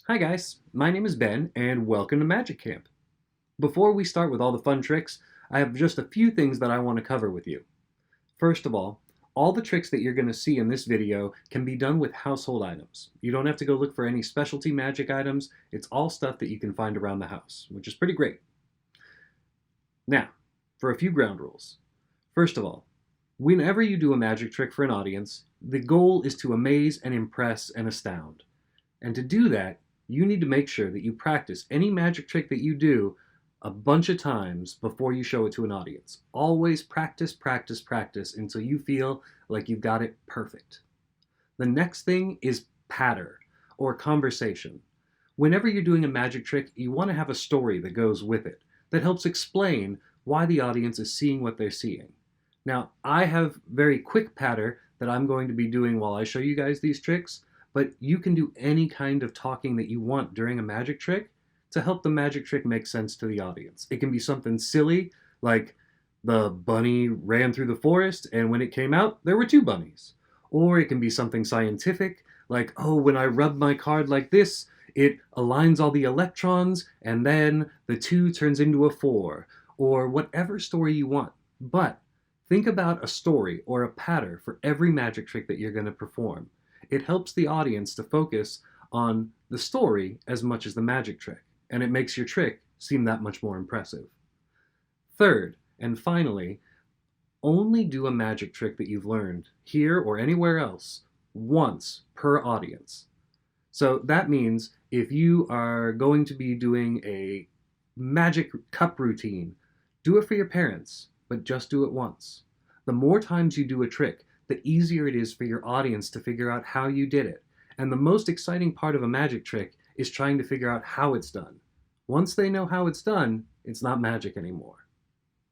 Hi guys, my name is Ben and welcome to Magic Camp. Before we start with all the fun tricks, I have just a few things that I want to cover with you. First of all the tricks that you're going to see in this video can be done with household items. You don't have to go look for any specialty magic items, it's all stuff that you can find around the house, which is pretty great. Now, for a few ground rules. First of all, whenever you do a magic trick for an audience, the goal is to amaze and impress and astound. And to do that, you need to make sure that you practice any magic trick that you do a bunch of times before you show it to an audience. Always practice, practice, practice until you feel like you've got it perfect. The next thing is patter or conversation. Whenever you're doing a magic trick, you want to have a story that goes with it, that helps explain why the audience is seeing what they're seeing. Now, I have very quick patter that I'm going to be doing while I show you guys these tricks, but you can do any kind of talking that you want during a magic trick to help the magic trick make sense to the audience. It can be something silly, like the bunny ran through the forest, and when it came out, there were two bunnies. Or it can be something scientific, like, oh, when I rub my card like this, it aligns all the electrons, and then the 2 turns into a 4, or whatever story you want. But think about a story or a pattern for every magic trick that you're going to perform. It helps the audience to focus on the story as much as the magic trick, and it makes your trick seem that much more impressive. Third, and finally, only do a magic trick that you've learned here or anywhere else once per audience. So that means if you are going to be doing a magic cup routine, do it for your parents, but just do it once. The more times you do a trick, the easier it is for your audience to figure out how you did it. And the most exciting part of a magic trick is trying to figure out how it's done. Once they know how it's done, it's not magic anymore.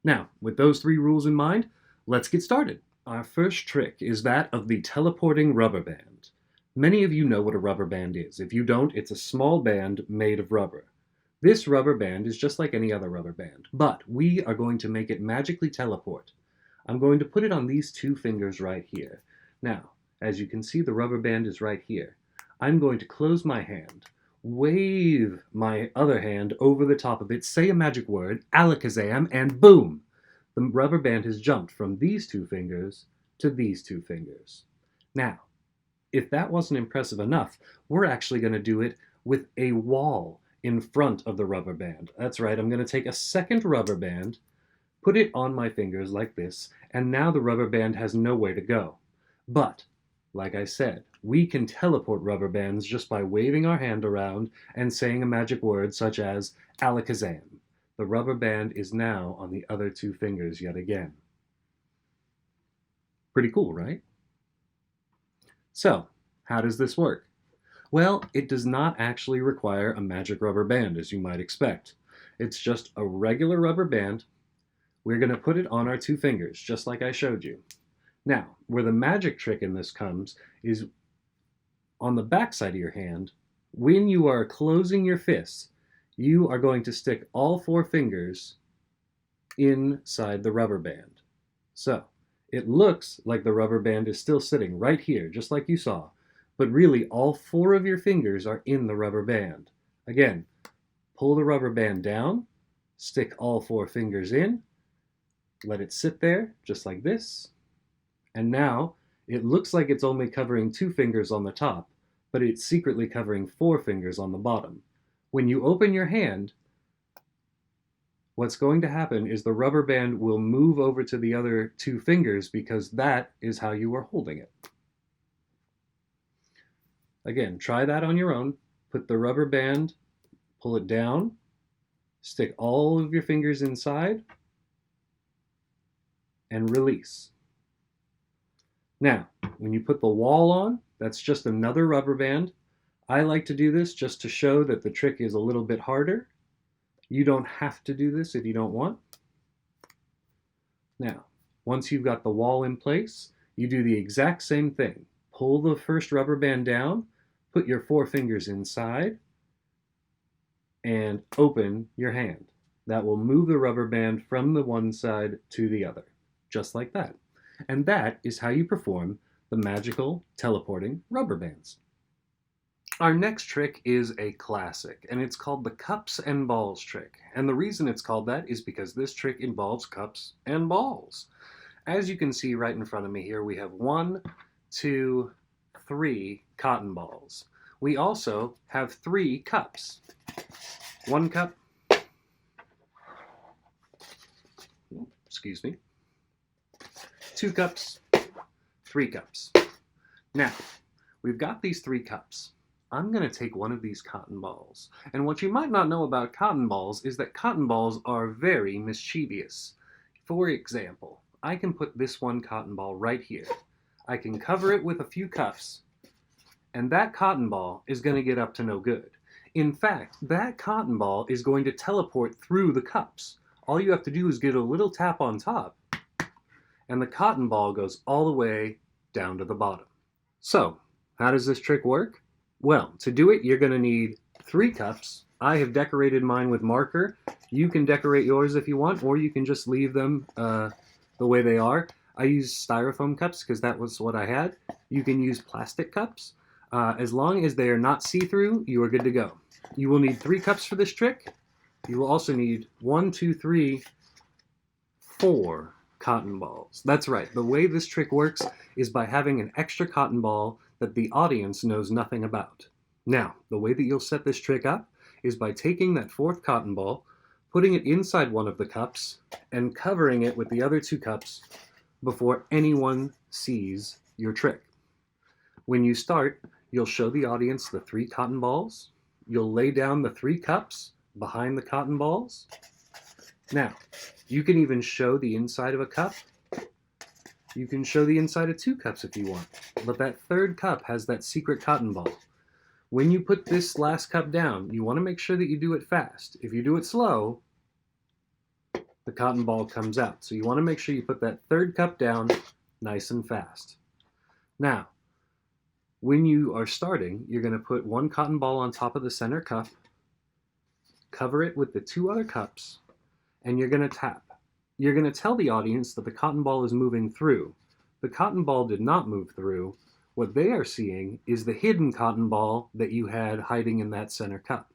Now, with those 3 rules in mind, let's get started. Our first trick is that of the teleporting rubber band. Many of you know what a rubber band is. If you don't, it's a small band made of rubber. This rubber band is just like any other rubber band, but we are going to make it magically teleport. I'm going to put it on these 2 fingers right here. Now, as you can see, the rubber band is right here. I'm going to close my hand, wave my other hand over the top of it, say a magic word, alakazam, and boom! The rubber band has jumped from these 2 fingers to these 2 fingers. Now, if that wasn't impressive enough, we're actually going to do it with a wall in front of the rubber band. That's right, I'm going to take a second rubber band, put it on my fingers like this, and now the rubber band has nowhere to go. But, like I said, we can teleport rubber bands just by waving our hand around and saying a magic word such as alakazam. The rubber band is now on the other 2 fingers yet again. Pretty cool, right? So, how does this work? Well, it does not actually require a magic rubber band, as you might expect. It's just a regular rubber band. We're going to put it on our 2 fingers, just like I showed you. Now, where the magic trick in this comes is on the back side of your hand. When you are closing your fists, you are going to stick all 4 fingers inside the rubber band. So, it looks like the rubber band is still sitting right here, just like you saw, but really all 4 of your fingers are in the rubber band. Again, pull the rubber band down, stick all 4 fingers in, let it sit there, just like this, and now it looks like it's only covering 2 fingers on the top, but it's secretly covering 4 fingers on the bottom. When you open your hand, what's going to happen is the rubber band will move over to the other 2 fingers because that is how you are holding it. Again, try that on your own. Put the rubber band, pull it down, stick all of your fingers inside, and release. Now, when you put the wall on, that's just another rubber band. I like to do this just to show that the trick is a little bit harder. You don't have to do this if you don't want. Now, once you've got the wall in place, you do the exact same thing. Pull the first rubber band down, put your 4 fingers inside, and open your hand. That will move the rubber band from the one side to the other, just like that. And that is how you perform the magical teleporting rubber bands. Our next trick is a classic, and it's called the cups and balls trick. And the reason it's called that is because this trick involves cups and balls. As you can see right in front of me here, we have 1, 2, 3 cotton balls. We also have 3 cups. 1 cup, excuse me, 2 cups, 3 cups. Now, we've got these 3 cups. I'm going to take one of these cotton balls. And what you might not know about cotton balls is that cotton balls are very mischievous. For example, I can put this one cotton ball right here. I can cover it with a few cups, and that cotton ball is going to get up to no good. In fact, that cotton ball is going to teleport through the cups. All you have to do is get a little tap on top, and the cotton ball goes all the way down to the bottom. So, how does this trick work? Well, to do it, you're going to need 3 cups. I have decorated mine with marker. You can decorate yours if you want, or you can just leave them the way they are. I use styrofoam cups because that was what I had. You can use plastic cups. As long as they are not see-through, you are good to go. You will need 3 cups for this trick. You will also need 1, 2, 3, 4 cotton balls. That's right. The way this trick works is by having an extra cotton ball that the audience knows nothing about. Now, the way that you'll set this trick up is by taking that 4th cotton ball, putting it inside one of the cups, and covering it with the other 2 cups before anyone sees your trick. When you start, you'll show the audience the 3 cotton balls. You'll lay down the 3 cups behind the cotton balls. Now, you can even show the inside of a cup. You can show the inside of 2 cups if you want. But that 3rd cup has that secret cotton ball. When you put this last cup down, you want to make sure that you do it fast. If you do it slow, the cotton ball comes out. So you want to make sure you put that 3rd cup down nice and fast. Now, when you are starting, you're going to put 1 cotton ball on top of the center cup, cover it with the 2 other cups, and you're going to tap. You're going to tell the audience that the cotton ball is moving through. The cotton ball did not move through. What they are seeing is the hidden cotton ball that you had hiding in that center cup.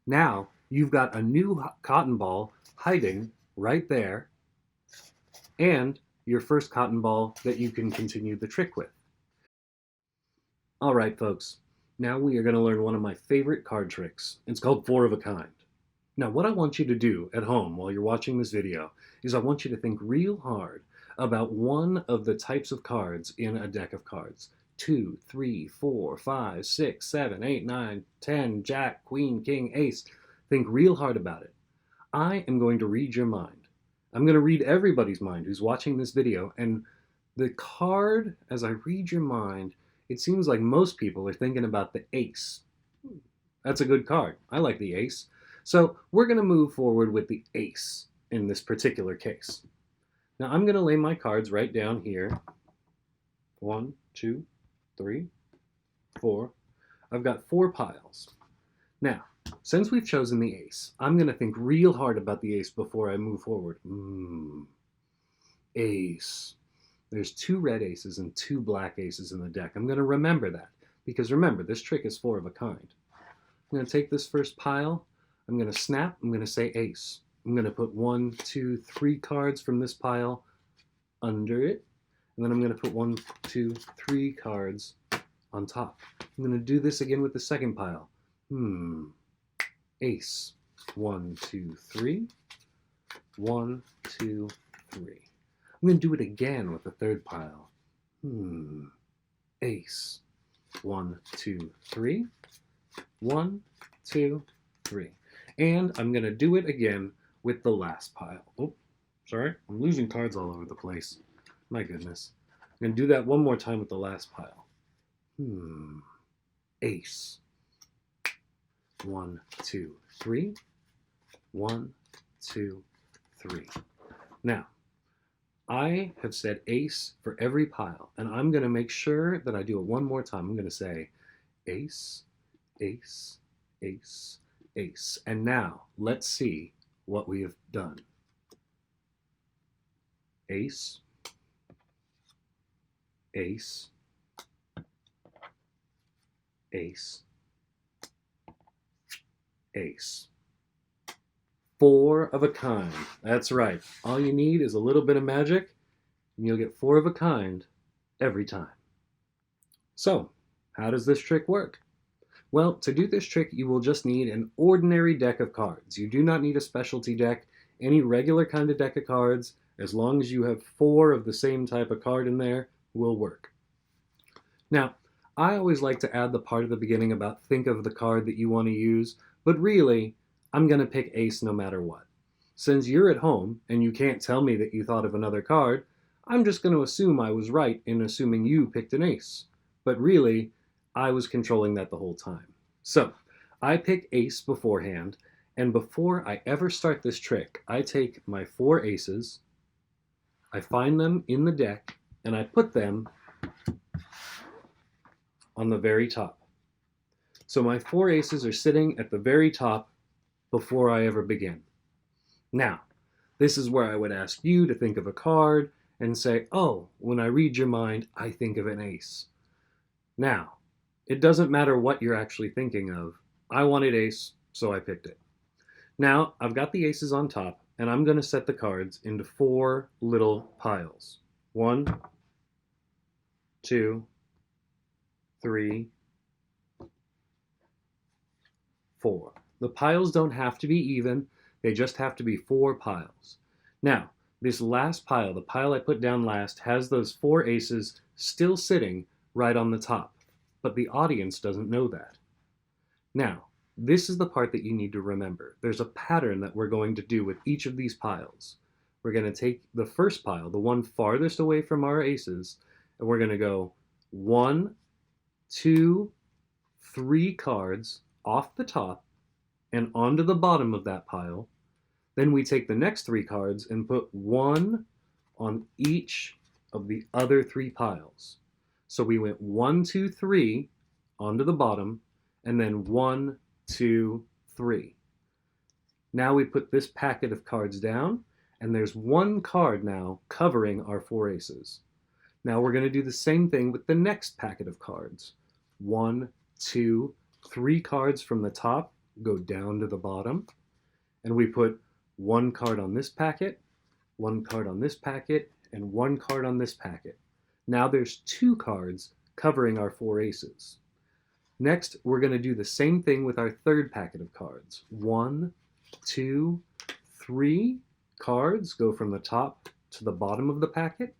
Now, you've got a new cotton ball hiding right there, and your first cotton ball that you can continue the trick with. All right, folks. Now we are going to learn one of my favorite card tricks. It's called 4 of a kind. Now, what I want you to do at home while you're watching this video is I want you to think real hard about one of the types of cards in a deck of cards. 2, 3, 4, 5, 6, 7, 8, 9, 10, Jack, Queen, King, Ace. Think real hard about it. I am going to read your mind. I'm going to read everybody's mind who's watching this video, and the card, as I read your mind, it seems like most people are thinking about the ace. That's a good card. I like the ace. So we're going to move forward with the ace in this particular case. Now I'm going to lay my cards right down here. 1, 2, 3, 4. I've got 4 piles. Now, since we've chosen the ace, I'm going to think real hard about the ace before I move forward. Ace. There's 2 red aces and 2 black aces in the deck. I'm going to remember that, because remember, this trick is 4 of a kind. I'm going to take this first pile. I'm going to snap. I'm going to say ace. I'm going to put 1, 2, 3 cards from this pile under it. And then I'm going to put 1, 2, 3 cards on top. I'm going to do this again with the second pile. Ace. 1, 2, 3. 1, 2, 3. I'm going to do it again with the third pile. Ace. 1, 2, 3. 1, 2, 3. And I'm going to do it again with the last pile. Oh, sorry. I'm losing cards all over the place. My goodness. I'm going to do that one more time with the last pile. Ace. 1, 2, 3. 1, 2, 3. Now, I have said ace for every pile, and I'm going to make sure that I do it one more time. I'm going to say ace, ace, ace, ace. And now, let's see what we have done. Ace, ace, ace, ace. Four of a kind. That's right. All you need is a little bit of magic, and you'll get four of a kind every time. So, how does this trick work? Well, to do this trick, you will just need an ordinary deck of cards. You do not need a specialty deck. Any regular kind of deck of cards, as long as you have four of the same type of card in there, will work. Now, I always like to add the part at the beginning about think of the card that you want to use, but really, I'm going to pick ace no matter what. Since you're at home and you can't tell me that you thought of another card, I'm just going to assume I was right in assuming you picked an ace. But really, I was controlling that the whole time. So, I pick ace beforehand, and before I ever start this trick, I take my four aces, I find them in the deck, and I put them on the very top. So my four aces are sitting at the very top before I ever begin. Now, this is where I would ask you to think of a card and say, oh, when I read your mind, I think of an ace. Now, it doesn't matter what you're actually thinking of. I wanted ace, so I picked it. Now, I've got the aces on top, and I'm going to set the cards into four little piles. 1, 2, 3, 4. The piles don't have to be even, they just have to be four piles. Now, this last pile, the pile I put down last, has those four aces still sitting right on the top, but the audience doesn't know that. Now, this is the part that you need to remember. There's a pattern that we're going to do with each of these piles. We're going to take the first pile, the one farthest away from our aces, and we're going to go 1, 2, 3 cards off the top and onto the bottom of that pile. Then we take the next 3 cards and put 1 on each of the other 3 piles. So we went 1, 2, 3 onto the bottom, and then 1, 2, 3. Now we put this packet of cards down, and there's 1 card now covering our 4 aces. Now we're going to do the same thing with the next packet of cards. 1, 2, 3 cards from the top go down to the bottom, and we put 1 card on this packet, 1 card on this packet, and 1 card on this packet. Now there's 2 cards covering our 4 aces. Next, we're going to do the same thing with our third packet of cards. 1, 2, 3 cards go from the top to the bottom of the packet,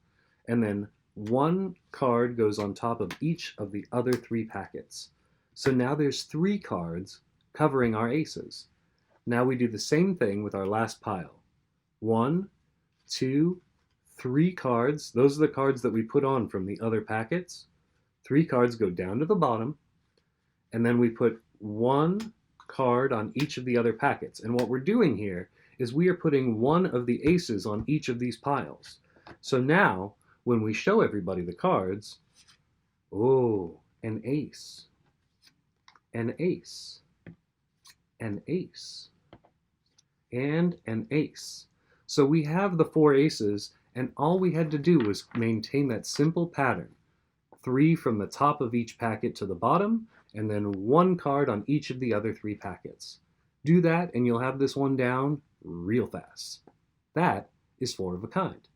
and then 1 card goes on top of each of the other 3 packets. So now there's 3 cards covering our aces. Now we do the same thing with our last pile. 1, 2, 3 cards. Those are the cards that we put on from the other packets. 3 cards go down to the bottom, and then we put 1 card on each of the other packets. And what we're doing here is we are putting 1 of the aces on each of these piles. So now, when we show everybody the cards, oh, an ace, an ace, an ace, and an ace. So we have the 4 aces, and all we had to do was maintain that simple pattern. 3 from the top of each packet to the bottom, and then 1 card on each of the other 3 packets. Do that, and you'll have this one down real fast. That is 4 of a kind.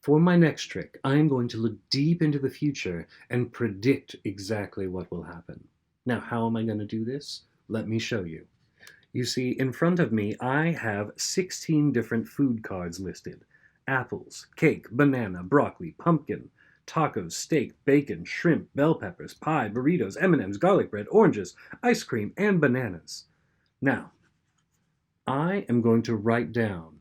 For my next trick, I am going to look deep into the future and predict exactly what will happen. Now, how am I going to do this? Let me show you. You see, in front of me, I have 16 different food cards listed. Apples, cake, banana, broccoli, pumpkin, tacos, steak, bacon, shrimp, bell peppers, pie, burritos, M&Ms, garlic bread, oranges, ice cream, and bananas. Now, I am going to write down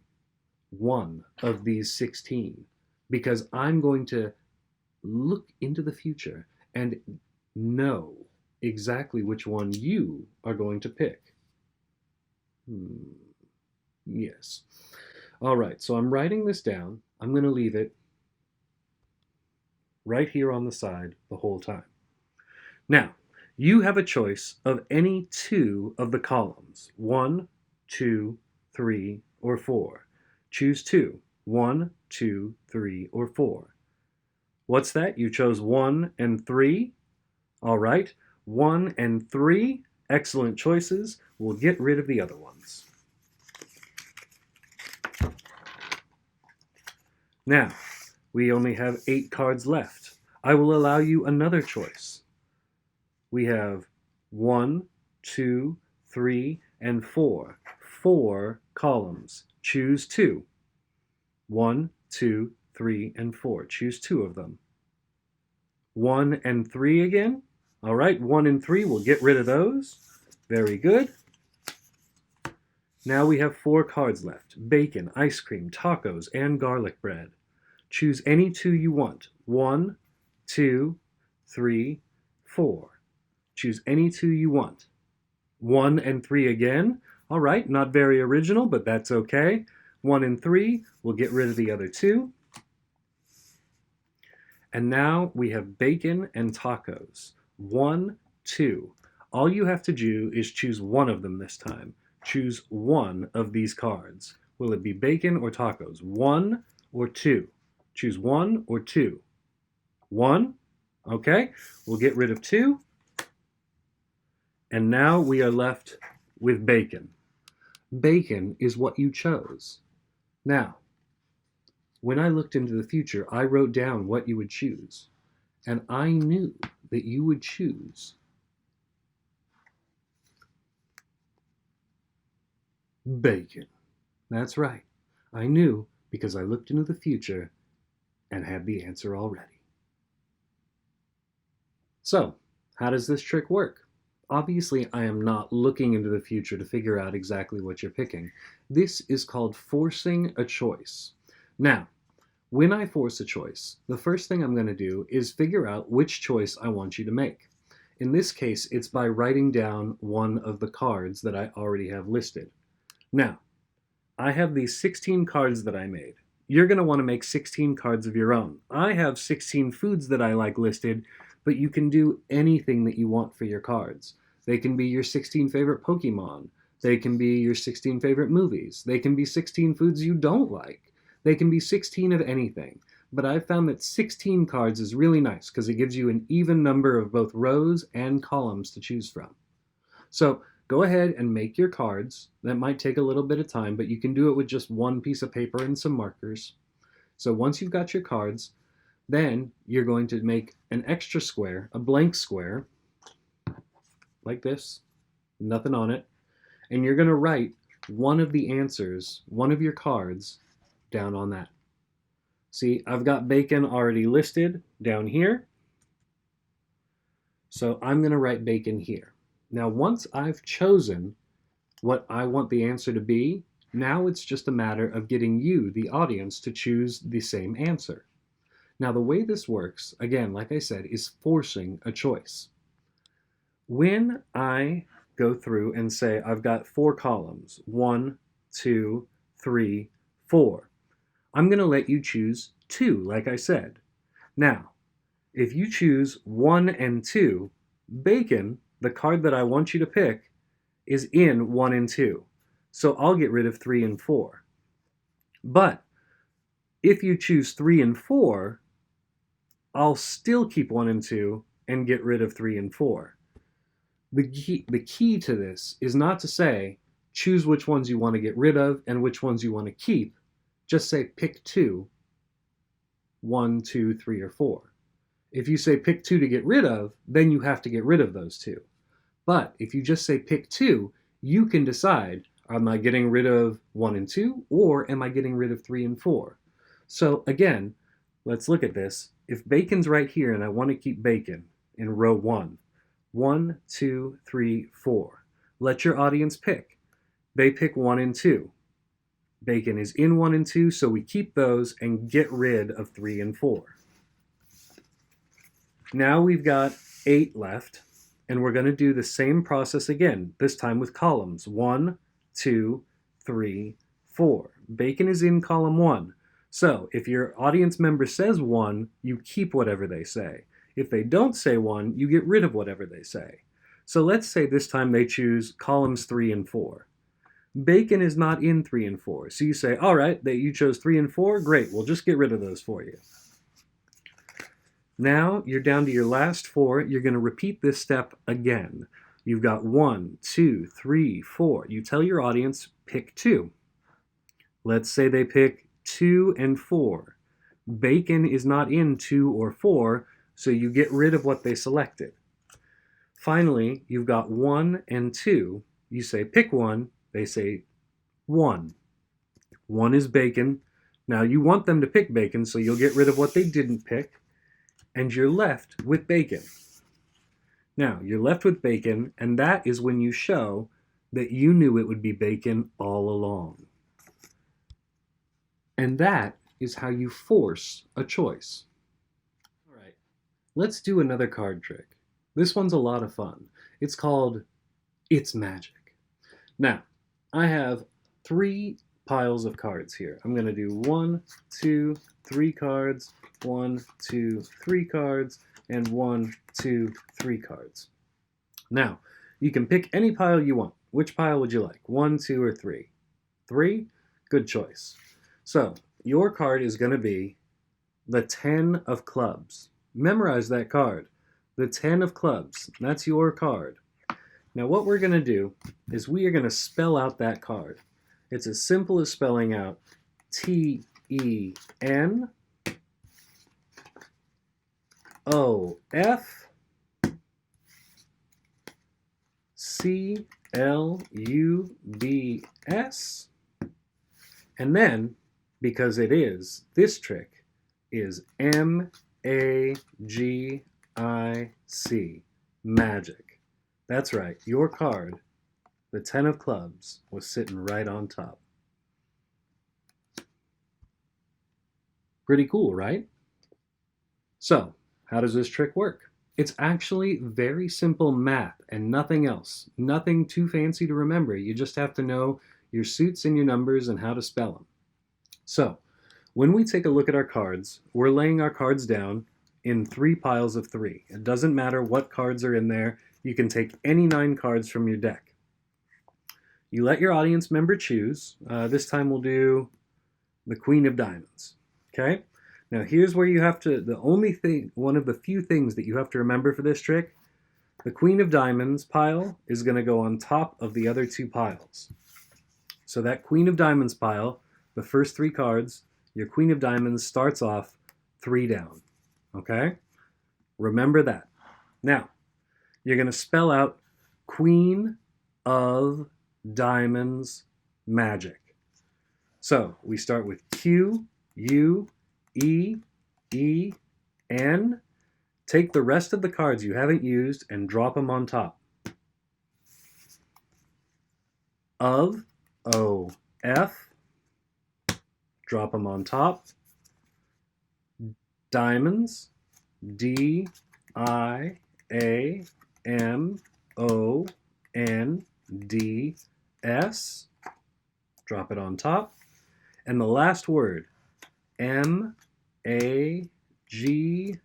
one of these 16 because I'm going to look into the future and know exactly which one you are going to pick. Yes. All right, so I'm writing this down. I'm going to leave it right here on the side the whole time. Now, you have a choice of any 2 of the columns. 1, 2, 3, or 4. Choose 2. 1, 2, 3, or 4. What's that? You chose 1 and 3? All right. 1 and 3 Excellent choices. We'll get rid of the other ones. Now, we only have 8 cards left. I will allow you another choice. We have 1, 2, 3, and 4. 4 columns. Choose 2. 1, 2, 3, and 4. Choose 2 of them. 1 and 3 again. All right, 1 and 3, we'll get rid of those. Very good. Now we have 4 cards left. Bacon, ice cream, tacos, and garlic bread. Choose any 2 you want. 1, 2, 3, 4. Choose any 2 you want. 1 and 3 again. All right, not very original, but that's okay. 1 and 3, we'll get rid of the other 2. And now we have bacon and tacos. 1, 2. All you have to do is choose one of them this time. Choose one of these cards. Will it be bacon or tacos? 1 or 2? Choose 1 or 2. 1. Okay, we'll get rid of 2. And now we are left with bacon. Bacon is what you chose. Now, when I looked into the future, I wrote down what you would choose. And I knew that you would choose bacon. That's right. I knew because I looked into the future and had the answer already. So, how does this trick work? Obviously, I am not looking into the future to figure out exactly what you're picking. This is called forcing a choice. Now, when I force a choice, the first thing I'm going to do is figure out which choice I want you to make. In this case, it's by writing down one of the cards that I already have listed. Now, I have these 16 cards that I made. You're going to want to make 16 cards of your own. I have 16 foods that I like listed, but you can do anything that you want for your cards. They can be your 16 favorite Pokemon. They can be your 16 favorite movies. They can be 16 foods you don't like. They can be 16 of anything. But I've found that 16 cards is really nice because it gives you an even number of both rows and columns to choose from. So go ahead and make your cards. That might take a little bit of time, but you can do it with just one piece of paper and some markers. So once you've got your cards, then you're going to make an extra square, a blank square, like this, nothing on it, and you're going to write one of the answers, one of your cards, down on that. See, I've got bacon already listed down here, so I'm going to write bacon here. Now, once I've chosen what I want the answer to be, now it's just a matter of getting you, the audience, to choose the same answer. Now, the way this works, again, like I said, is forcing a choice. When I go through and say I've got 4 columns, 1, 2, 3, 4, I'm going to let you choose 2, like I said. Now, if you choose 1 and 2, bacon, the card that I want you to pick, is in 1 and 2. So I'll get rid of 3 and 4. But if you choose 3 and 4, I'll still keep 1 and 2 and get rid of 3 and 4. The key to this is not to say, choose which ones you want to get rid of and which ones you want to keep. Just say pick 2, 1, 2, 3, or 4. If you say pick 2 to get rid of, then you have to get rid of those 2. But if you just say pick 2, you can decide, am I getting rid of 1 and 2, or am I getting rid of 3 and 4? So again, let's look at this. If bacon's right here and I want to keep bacon in row 1, 1, 2, 3, 4. Let your audience pick. They pick 1 and 2. Bacon is in 1 and 2, so we keep those and get rid of 3 and 4. Now we've got 8 left, and we're going to do the same process again, this time with columns. 1, 2, 3, 4. Bacon is in column 1. So if your audience member says 1, you keep whatever they say. If they don't say 1, you get rid of whatever they say. So let's say this time they choose columns 3 and 4. Bacon is not in 3 and 4. So you say, all right, that you chose 3 and 4, great, we'll just get rid of those for you. Now you're down to your last 4. You're going to repeat this step again. You've got 1, 2, 3, 4. You tell your audience, pick 2. Let's say they pick 2 and 4. Bacon is not in 2 or 4, so you get rid of what they selected. Finally, you've got 1 and 2. You say, pick 1. They say 1. 1 is bacon. Now you want them to pick bacon, so you'll get rid of what they didn't pick, and you're left with bacon. Now, you're left with bacon, and that is when you show that you knew it would be bacon all along. And that is how you force a choice. All right, let's do another card trick. This one's a lot of fun. It's called It's Magic. Now, I have 3 piles of cards here. I'm going to do 1, 2, 3 cards, 1, 2, 3 cards, and 1, 2, 3 cards. Now, you can pick any pile you want. Which pile would you like? 1, 2, or 3? 3? Good choice. So, your card is going to be the 10 of clubs. Memorize that card. The 10 of clubs. That's your card. Now, what we're going to do is we are going to spell out that card. It's as simple as spelling out T-E-N O-F-C-L-U-B-S. And then, because it is, this trick is M-A-G-I-C, magic. That's right, your card, the 10 of clubs, was sitting right on top. Pretty cool, right? So, how does this trick work? It's actually very simple math and nothing else. Nothing too fancy to remember. You just have to know your suits and your numbers and how to spell them. So, when we take a look at our cards, we're laying our cards down in 3 piles of 3. It doesn't matter what cards are in there. You can take any 9 cards from your deck. You let your audience member choose. This time we'll do the Queen of Diamonds. Okay? Now here's where you have to, the only thing, one of the few things that you have to remember for this trick, the Queen of Diamonds pile is going to go on top of the other 2 piles. So that Queen of Diamonds pile, the first 3 cards, your Queen of Diamonds starts off 3 down. Okay? Remember that. Now, you're going to spell out Queen of Diamonds magic. So we start with Q, U, E, E, N. Take the rest of the cards you haven't used and drop them on top. Of, O, F. Drop them on top. Diamonds, D, I, A, M, O, N, D, S. Drop it on top. And the last word, M, A, G,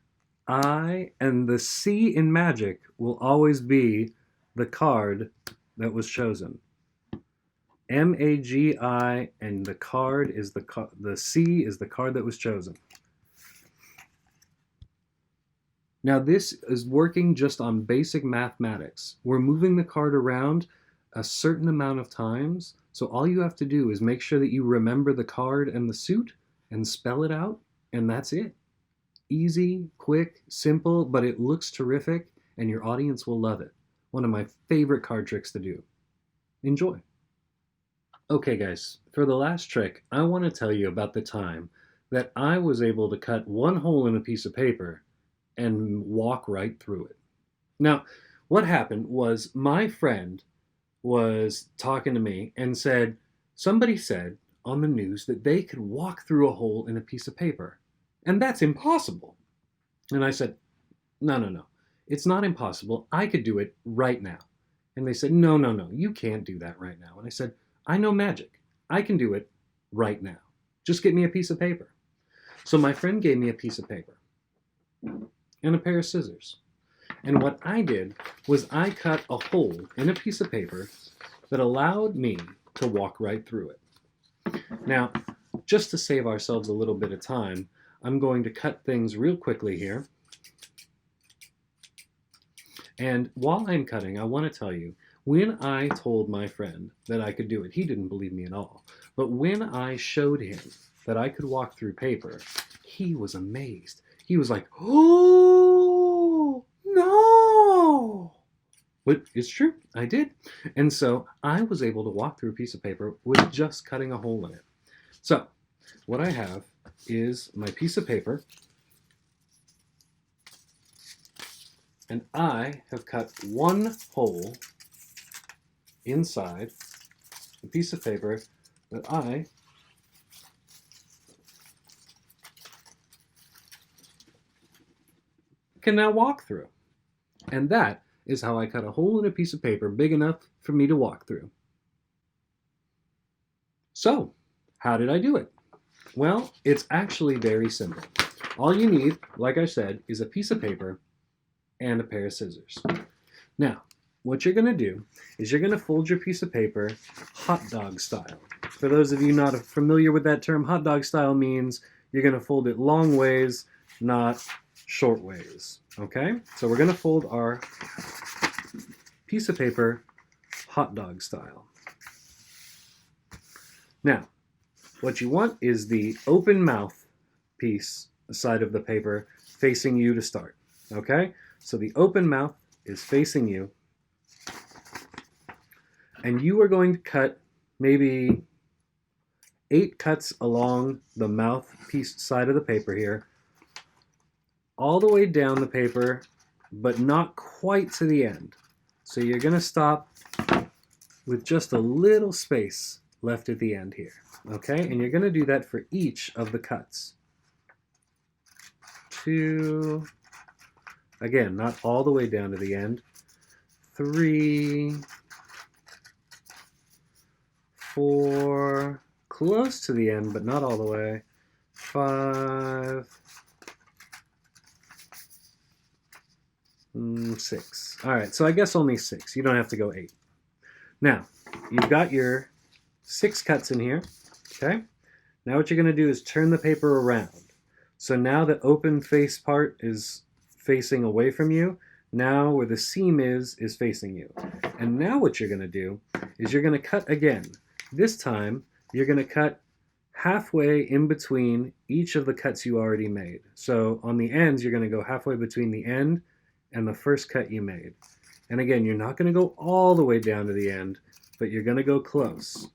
I, and the C in magic will always be the card that was chosen. M-A-G-I, and the card is the C is the card that was chosen. Now this is working just on basic mathematics. We're moving the card around a certain amount of times, so all you have to do is make sure that you remember the card and the suit and spell it out, and that's it. Easy, quick, simple, but it looks terrific, and your audience will love it. One of my favorite card tricks to do. Enjoy. Okay guys, for the last trick, I want to tell you about the time that I was able to cut one hole in a piece of paper and walk right through it. Now, what happened was my friend was talking to me and said, somebody said on the news that they could walk through a hole in a piece of paper, and that's impossible. And I said, no, it's not impossible. I could do it right now. And they said, no, you can't do that right now. And I said, I know magic. I can do it right now. Just get me a piece of paper. So my friend gave me a piece of paper and a pair of scissors. And what I did was I cut a hole in a piece of paper that allowed me to walk right through it. Now, just to save ourselves a little bit of time, I'm going to cut things real quickly here. And while I'm cutting, I want to tell you, when I told my friend that I could do it, he didn't believe me at all. But when I showed him that I could walk through paper, he was amazed. He was like, "Oh, no!" But it's true, I did. And so I was able to walk through a piece of paper with just cutting a hole in it. So what I have is my piece of paper, and I have cut one hole inside the piece of paper that I can now walk through. And that is how I cut a hole in a piece of paper big enough for me to walk through. So, how did I do it? Well, it's actually very simple. All you need, like I said, is a piece of paper and a pair of scissors. Now, what you're going to do is you're going to fold your piece of paper hot dog style. For those of you not familiar with that term, hot dog style means you're going to fold it long ways, not short ways. Okay? So we're going to fold our piece of paper hot dog style. Now, what you want is the open mouth piece side of the paper facing you to start. Okay? So the open mouth is facing you, and you are going to cut maybe 8 cuts along the mouth piece side of the paper here, all the way down the paper, but not quite to the end. So you're going to stop with just a little space left at the end here. Okay, and you're going to do that for each of the cuts. 2, again, not all the way down to the end. 3, 4, close to the end, but not all the way. 5, 6. All right, so I guess only 6. You don't have to go 8. Now, you've got your 6 cuts in here. Okay, now what you're going to do is turn the paper around. So now the open face part is facing away from you. Now where the seam is facing you. And now what you're going to do is you're going to cut again. This time you're going to cut halfway in between each of the cuts you already made. So on the ends you're going to go halfway between the end and the first cut you made. And again, you're not going to go all the way down to the end, but you're going to go close.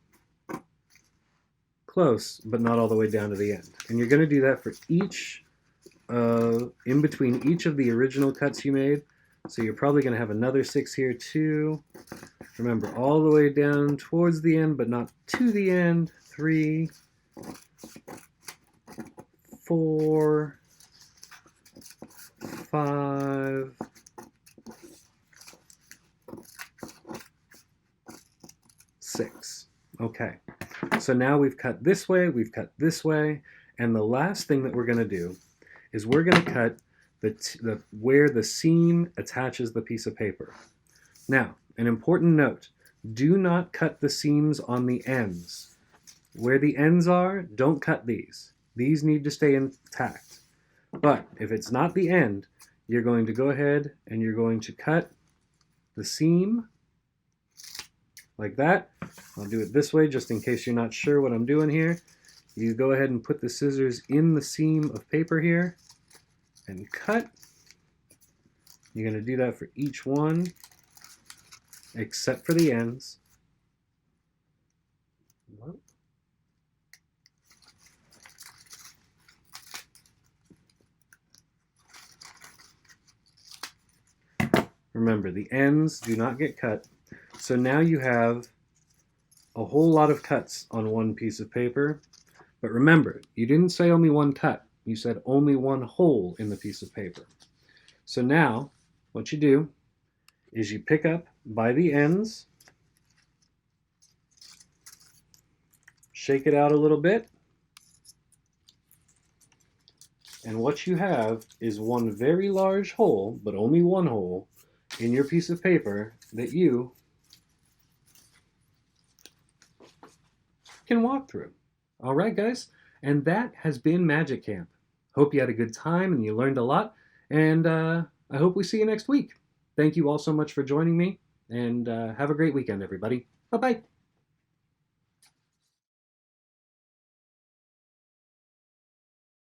Close, but not all the way down to the end. And you're going to do that for each, in between each of the original cuts you made. So you're probably going to have another 6 here too. Remember, all the way down towards the end, but not to the end. 3, 4, 5, 6. Okay. So now we've cut this way, we've cut this way, and the last thing that we're going to do is we're going to cut where the seam attaches the piece of paper. Now, an important note, do not cut the seams on the ends. Where the ends are, don't cut these. These need to stay intact. But if it's not the end, you're going to go ahead and you're going to cut the seam like that. I'll do it this way just in case you're not sure what I'm doing here. You go ahead and put the scissors in the seam of paper here and cut. You're going to do that for each one except for the ends. Remember, the ends do not get cut. So now you have a whole lot of cuts on one piece of paper. But remember, you didn't say only one cut. You said only one hole in the piece of paper. So now, what you do is you pick up by the ends, shake it out a little bit, and what you have is one very large hole, but only one hole, in your piece of paper that you can walk through. All right, guys, and that has been Magic Camp. Hope you had a good time and you learned a lot, and I hope we see you next week. Thank you all so much for joining me, and have a great weekend, everybody. Bye-bye.